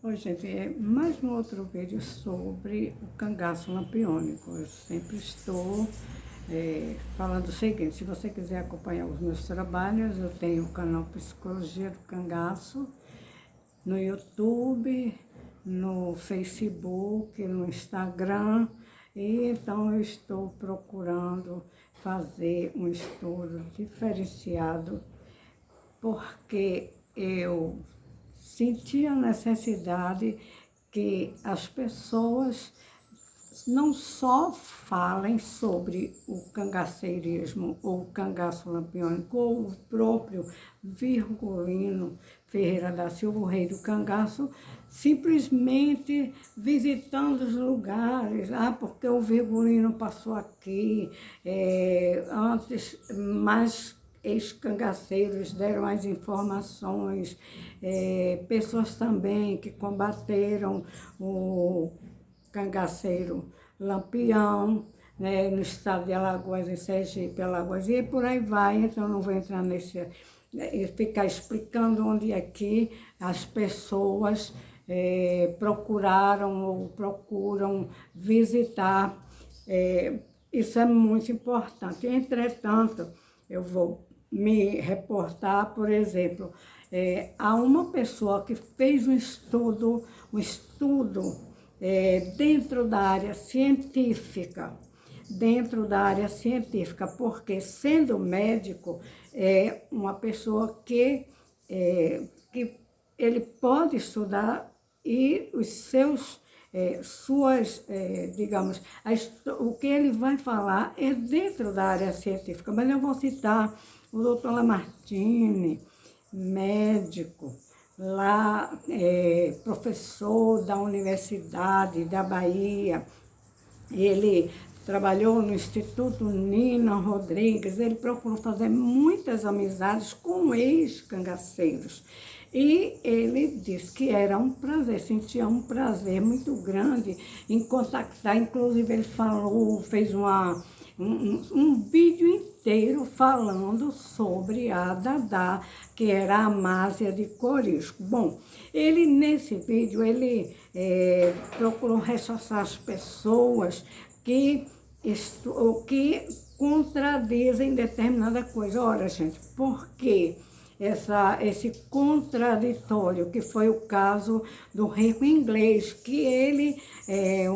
Oi, gente, mais um outro vídeo sobre o cangaço lampiônico. Eu sempre estou falando o seguinte: se você quiser acompanhar os meus trabalhos, eu tenho o canal Psicologia do Cangaço no YouTube, no Facebook, no Instagram, e então eu estou procurando fazer um estudo diferenciado, porque eu senti a necessidade que as pessoas não só falem sobre o cangaceirismo ou o cangaço lampiônico ou o próprio Virgulino Ferreira da Silva, o rei do cangaço, simplesmente visitando os lugares, porque o Virgulino passou aqui, antes mais ex-cangaceiros deram as informações, pessoas também que combateram o cangaceiro Lampião, né, no estado de Alagoas, em Sergipe, Alagoas, e por aí vai. Então não vou entrar nesse, ficar explicando onde é que as pessoas procuraram ou procuram visitar. Isso é muito importante. Entretanto, eu vou me reportar, por exemplo, a uma pessoa que fez um estudo dentro da área científica, porque sendo médico, é uma pessoa que ele pode estudar e os seus digamos, o que ele vai falar é dentro da área científica, mas eu vou citar o doutor Lamartine, médico, lá professor da Universidade da Bahia. Ele trabalhou no Instituto Nina Rodrigues, ele procurou fazer muitas amizades com ex-cangaceiros. E ele disse que era um prazer, sentia um prazer muito grande em contactar. Inclusive, ele fez um vídeo inteiro falando sobre a Dadá, que era a Amásia de Corisco. Bom, ele nesse vídeo, ele procurou reforçar as pessoas que contradizem determinada coisa. Ora, gente, por quê? Esse contraditório, que foi o caso do rico inglês, que ele,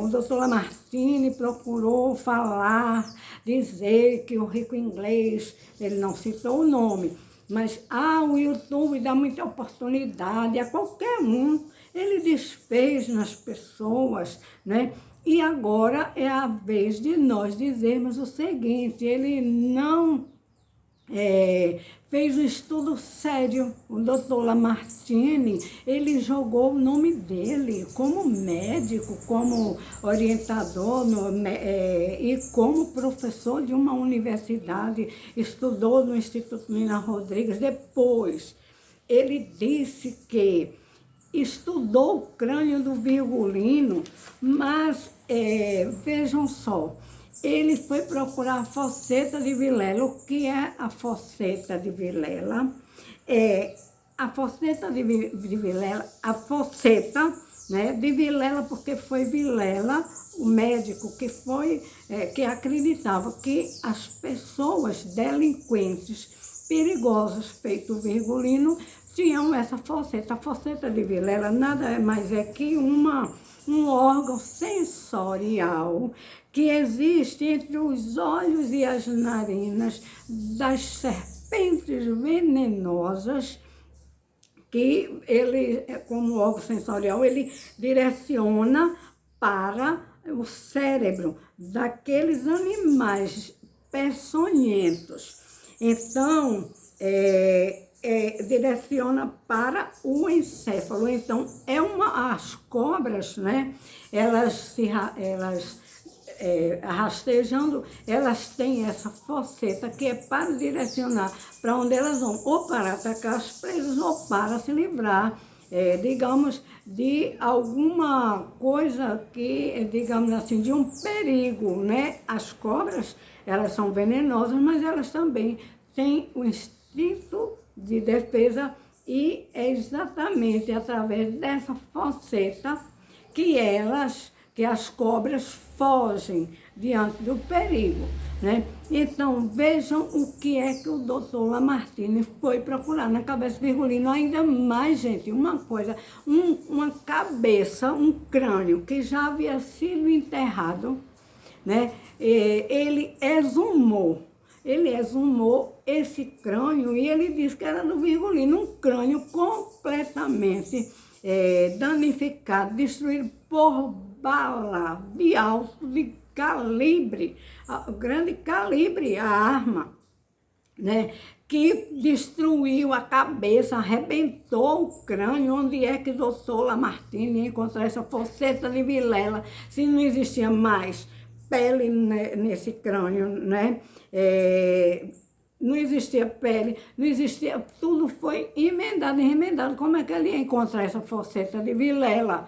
o doutor Lamartine procurou falar, dizer que o rico inglês, ele não citou o nome, mas o YouTube dá muita oportunidade a qualquer um, ele desfez nas pessoas, né? E agora é a vez de nós dizermos o seguinte: ele não fez um estudo sério. O doutor Lamartine, ele jogou o nome dele como médico, como orientador e como professor de uma universidade, estudou no Instituto Nina Rodrigues. Depois, ele disse que estudou o crânio do Virgulino, mas vejam só, ele foi procurar a fosseta de Vilela. O que é a fosseta de Vilela? A fosseta de Vilela, a fosseta, né, de Vilela, porque foi Vilela, o médico, que acreditava que as pessoas delinquentes, perigosas, feito o Virgulino, tinham essa fosseta. A fosseta de Vilela nada mais é que um órgão sensorial que existe entre os olhos e as narinas das serpentes venenosas, que ele, como órgão sensorial, ele direciona para o cérebro daqueles animais peçonhentos. Então, direciona para o encéfalo. Então, as cobras, né, elas rastejando, elas têm essa fosseta que é para direcionar para onde elas vão, ou para atacar as presas, ou para se livrar, digamos, de alguma coisa que, digamos assim, de um perigo, né? As cobras, elas são venenosas, mas elas também têm o instinto de defesa E é exatamente através dessa falseta que as cobras fogem diante do perigo, né? Então, vejam o que é que o doutor Lamartine foi procurar na cabeça do Virgulino. Ainda mais, gente, uma coisa, uma cabeça, um crânio que já havia sido enterrado, né? Ele exumou esse crânio e ele disse que era do Virgulino, um crânio completamente danificado, destruído por bala de alto de calibre, grande calibre, a arma, né? Que destruiu a cabeça, arrebentou o crânio. Onde é que o doutor Lamartine encontrou essa falseta de Vilela, se não existia mais pele nesse crânio, né? Não existia pele, não existia, tudo foi emendado e remendado. Como é que ele ia encontrar essa falseta de Vilela?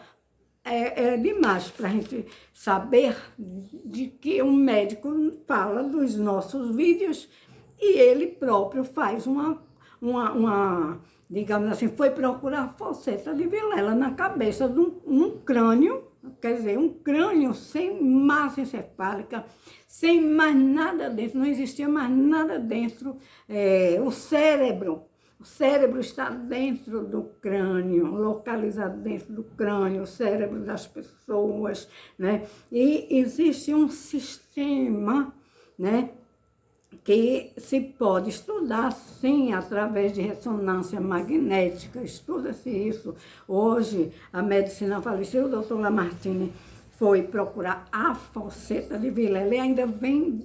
É demais para a gente saber de que um médico fala dos nossos vídeos e ele próprio faz digamos assim, foi procurar falseta de Vilela na cabeça de um crânio, quer dizer, um crânio sem massa encefálica, sem mais nada dentro, não existia mais nada dentro. O cérebro está dentro do crânio, localizado dentro do crânio, o cérebro das pessoas, né? E existe um sistema, né, que se pode estudar, sim, através de ressonância magnética. Estuda-se isso. Hoje, a medicina faleceu, o doutor Lamartine foi procurar a falseta de Vilela e ainda vem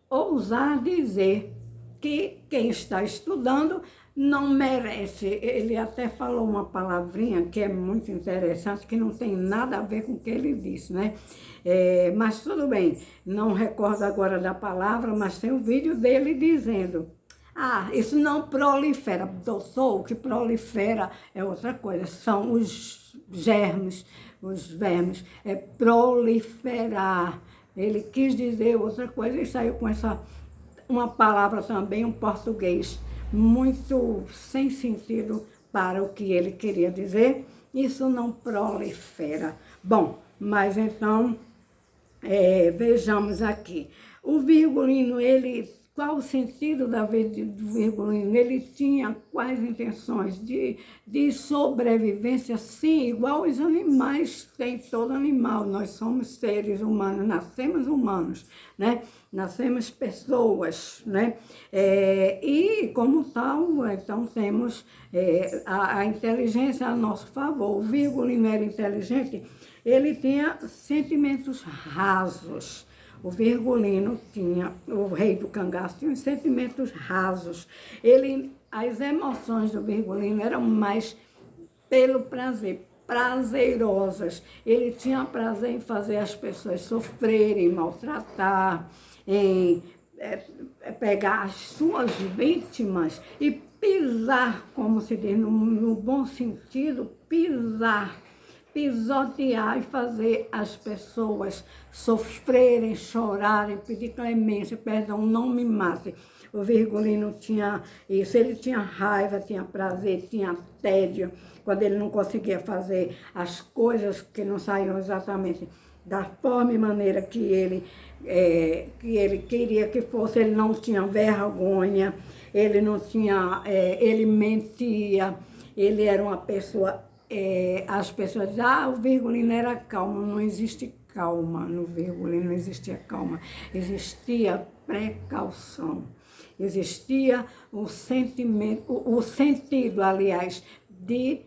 ousar dizer que quem está estudando não merece. Ele até falou uma palavrinha que é muito interessante, que não tem nada a ver com o que ele disse, né? Mas tudo bem, não recordo agora da palavra, mas tem um vídeo dele dizendo: isso não prolifera. Doutor, o que prolifera é outra coisa, são os germes, os vermes, é proliferar. Ele quis dizer outra coisa e saiu com uma palavra também, um português muito sem sentido para o que ele queria dizer. Isso não prolifera. Bom, mas então, vejamos aqui. O Virgulino, qual o sentido da vida do Virgulino? Ele tinha quais intenções? De sobrevivência, sim, igual os animais têm, todo animal. Nós somos seres humanos, nascemos humanos, né? Nascemos pessoas, né? E como tal, então temos a inteligência a nosso favor. O Virgulino era inteligente, ele tinha sentimentos rasos. O Virgulino tinha, o rei do cangaço, tinha os sentimentos rasos. As emoções do Virgulino eram mais pelo prazer, prazerosas. Ele tinha prazer em fazer as pessoas sofrerem, maltratar, em pegar as suas vítimas e pisar, como se diz no bom sentido, pisotear e fazer as pessoas sofrerem, chorarem, pedir clemência, perdão, não me mate. O Virgulino tinha isso, ele tinha raiva, tinha prazer, tinha tédio, quando ele não conseguia fazer as coisas que não saíam exatamente da forma e maneira que ele queria que fosse. Ele não tinha vergonha, ele não tinha, ele mentia, ele era uma pessoa, as pessoas dizem, o Virgulino era calmo. Não existe calma no Virgulino, não existia calma, existia precaução, existia o sentimento, o sentido, aliás, de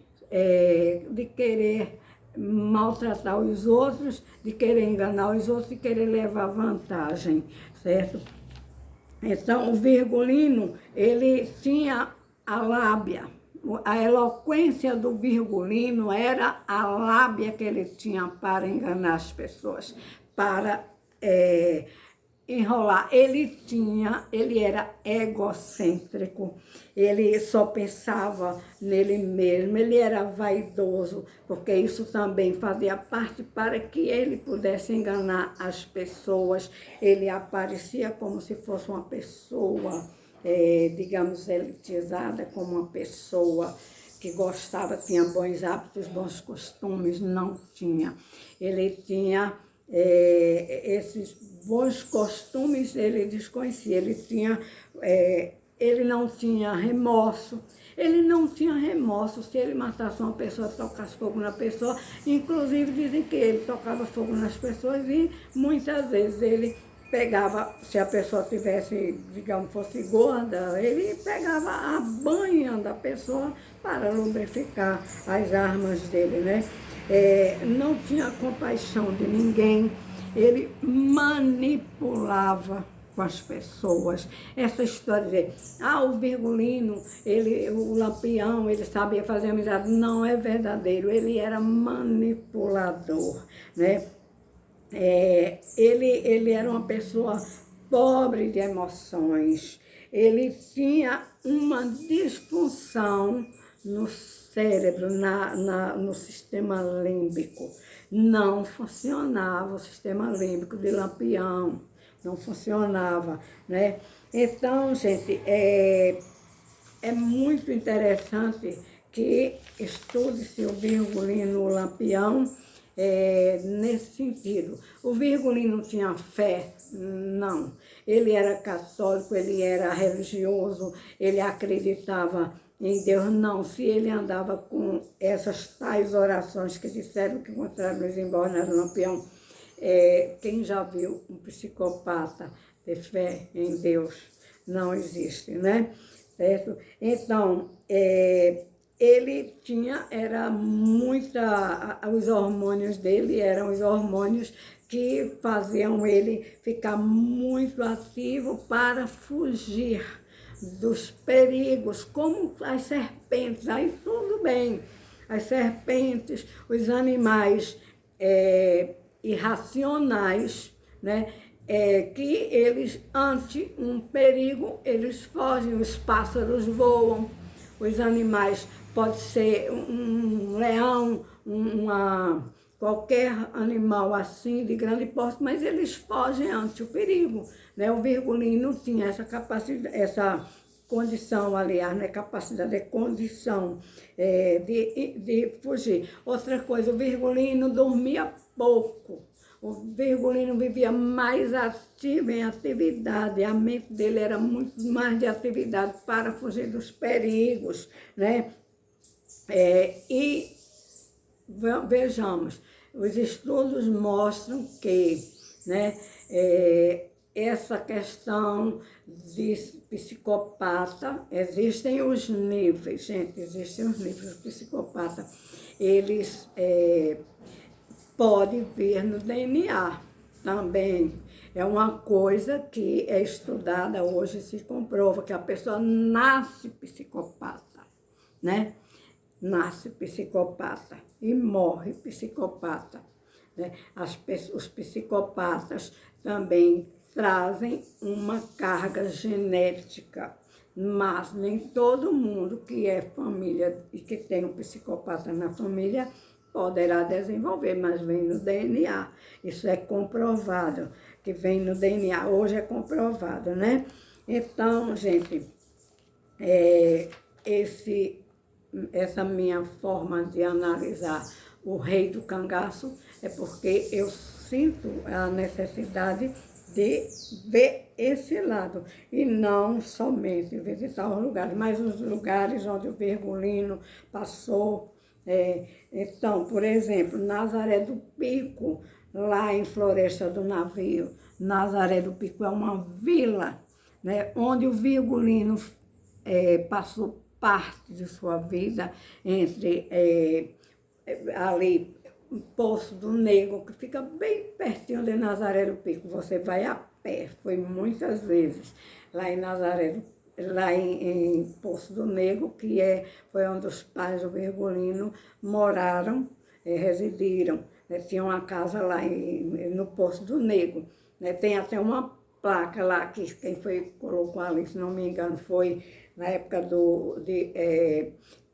querer maltratar os outros, de querer enganar os outros, de querer levar vantagem, certo? Então, o Virgulino, ele tinha a lábia. A eloquência do Virgulino era a lábia que ele tinha para enganar as pessoas, para enrolar. Ele era egocêntrico, ele só pensava nele mesmo, ele era vaidoso, porque isso também fazia parte para que ele pudesse enganar as pessoas. Ele aparecia como se fosse uma pessoa digamos, elitizada, como uma pessoa que gostava, tinha bons hábitos, bons costumes, não tinha. Ele tinha esses bons costumes, ele desconhecia, ele não tinha remorso. Ele não tinha remorso se ele matasse uma pessoa, tocasse fogo na pessoa. Inclusive, dizem que ele tocava fogo nas pessoas e muitas vezes ele pegava, se a pessoa tivesse, digamos, fosse gorda, ele pegava a banha da pessoa para lubrificar as armas dele, né? Não tinha compaixão de ninguém, ele manipulava com as pessoas. Essa história de, o Virgulino, o Lampião, ele sabia fazer amizade, não é verdadeiro, ele era manipulador, né? Ele era uma pessoa pobre de emoções, ele tinha uma disfunção no cérebro, no sistema límbico. Não funcionava o sistema límbico de Lampião, não funcionava, né? Então, gente, é muito interessante que estude-se o Virgulino Lampião nesse sentido. O Virgulino tinha fé? Não. Ele era católico, ele era religioso, ele acreditava em Deus? Não. Se ele andava com essas tais orações que disseram que encontraram Luiz Borges no Lampião, quem já viu um psicopata ter fé em Deus? Não existe, né? Certo? Então, ele os hormônios dele eram os hormônios que faziam ele ficar muito ativo para fugir dos perigos, como as serpentes. Aí tudo bem, as serpentes, os animais irracionais, né? Que eles, ante um perigo, eles fogem, os pássaros voam, os animais, pode ser um leão, qualquer animal assim de grande porte, mas eles fogem ante o perigo, né? O Virgulino tinha essa capacidade, essa condição, aliás, né? Capacidade, condição de fugir. Outra coisa, o Virgulino dormia pouco. O Virgulino vivia mais ativo em atividade, a mente dele era muito mais de atividade para fugir dos perigos, né? E vejamos, os estudos mostram que, né, essa questão de psicopata, existem os níveis, gente, existem os níveis do psicopata, eles podem vir no DNA também. É uma coisa que é estudada hoje, se comprova que a pessoa nasce psicopata, né? Nasce psicopata e morre psicopata, né? Os psicopatas também trazem uma carga genética, mas nem todo mundo que é família e que tem um psicopata na família poderá desenvolver, mas vem no DNA. Isso é comprovado, que vem no DNA. Hoje é comprovado, né? Então, gente, essa minha forma de analisar o Rei do Cangaço é porque eu sinto a necessidade de ver esse lado e não somente visitar os lugares, mas os lugares onde o Virgulino passou. Então, por exemplo, Nazaré do Pico, lá em Floresta do Navio. Nazaré do Pico é uma vila, né, onde o Virgulino passou parte de sua vida entre ali, Poço do Negro, que fica bem pertinho de Nazaré do Pico. Você vai a pé, foi muitas vezes lá em lá em Poço do Negro, que foi onde os pais do Virgulino moraram, residiram. Tinha uma casa lá no Poço do Negro. Tem até uma placa lá, que quem colocou ali, se não me engano, foi na época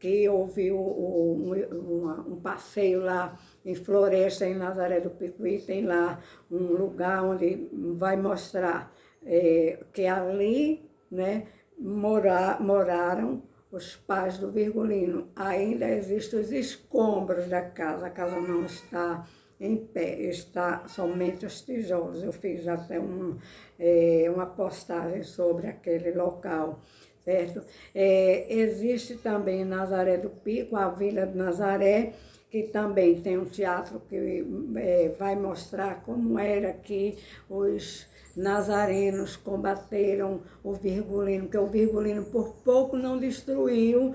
que houve um passeio lá em Floresta, em Nazaré do Picuí, tem lá um lugar onde vai mostrar que ali, né, moraram os pais do Virgulino. Ainda existem os escombros da casa, a casa não está em pé, está somente os tijolos. Eu fiz até uma postagem sobre aquele local, certo? Existe também em Nazaré do Pico, a Vila de Nazaré, que também tem um teatro que vai mostrar como era que os nazarenos combateram o Virgulino, porque o Virgulino por pouco não destruiu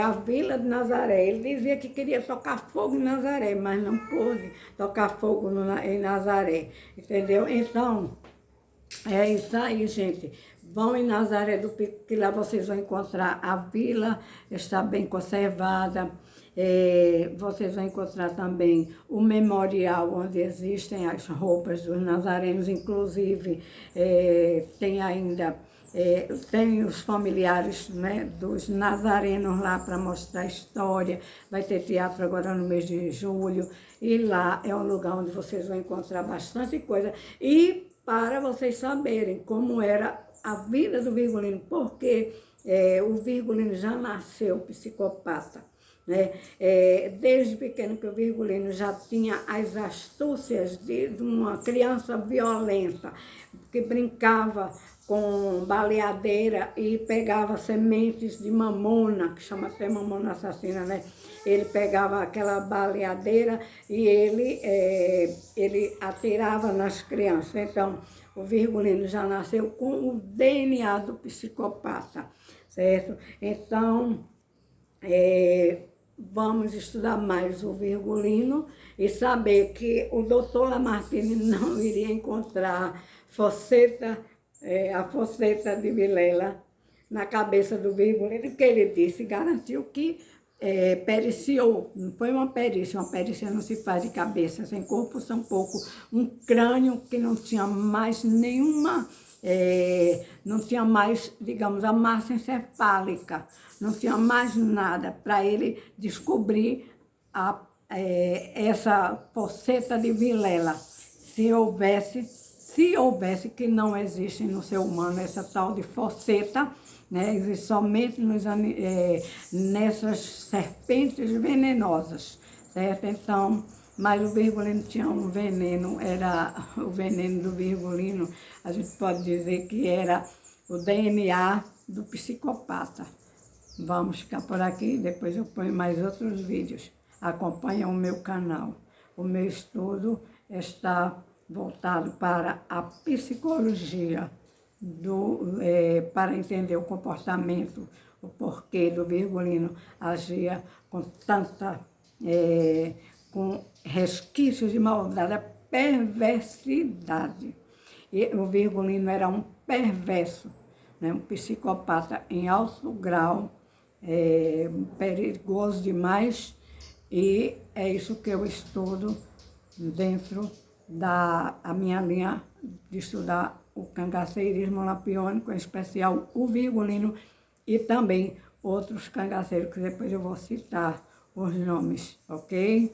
a Vila de Nazaré. Ele dizia que queria tocar fogo em Nazaré, mas não pôde tocar fogo em Nazaré, entendeu? Então, é isso aí, gente. Vão em Nazaré do Pico, que lá vocês vão encontrar a vila, está bem conservada. Vocês vão encontrar também o memorial, onde existem as roupas dos nazarenos, inclusive tem ainda... tem os familiares, né, dos nazarenos lá para mostrar a história. Vai ter teatro agora no mês de julho. E lá é um lugar onde vocês vão encontrar bastante coisa. E para vocês saberem como era a vida do Virgulino, porque o Virgulino já nasceu psicopata. Né? Desde pequeno que o Virgulino já tinha as astúcias de uma criança violenta, que brincava com baleadeira e pegava sementes de mamona, que chama até mamona assassina, né? Ele pegava aquela baleadeira e ele atirava nas crianças. Então, o Virgulino já nasceu com o DNA do psicopata, certo? Então, vamos estudar mais o Virgulino e saber que o doutor Lamartine não iria encontrar a fosseta de Vilela na cabeça do Virgulino, porque ele disse, garantiu que periciou, não foi uma perícia não se faz de cabeça sem corpo, tampouco um crânio que não tinha mais nenhuma, não tinha mais, digamos, a massa encefálica, não tinha mais nada para ele descobrir essa fosseta de Vilela. Se houvesse, que não existe no ser humano essa tal de fosseta, né? Existe somente nessas serpentes venenosas, certo? Então, mas o Virgulino tinha um veneno, era o veneno do Virgulino, a gente pode dizer que era o DNA do psicopata. Vamos ficar por aqui, depois eu ponho mais outros vídeos. Acompanha o meu canal. O meu estudo está voltado para a psicologia, para entender o comportamento, o porquê do Virgulino agia com com resquícios de maldade, a perversidade. E o Virgulino era um perverso, né? Um psicopata em alto grau, perigoso demais, e é isso que eu estudo dentro da minha linha de estudar o cangaceirismo lampiônico, em especial o Virgulino e também outros cangaceiros, que depois eu vou citar os nomes, ok?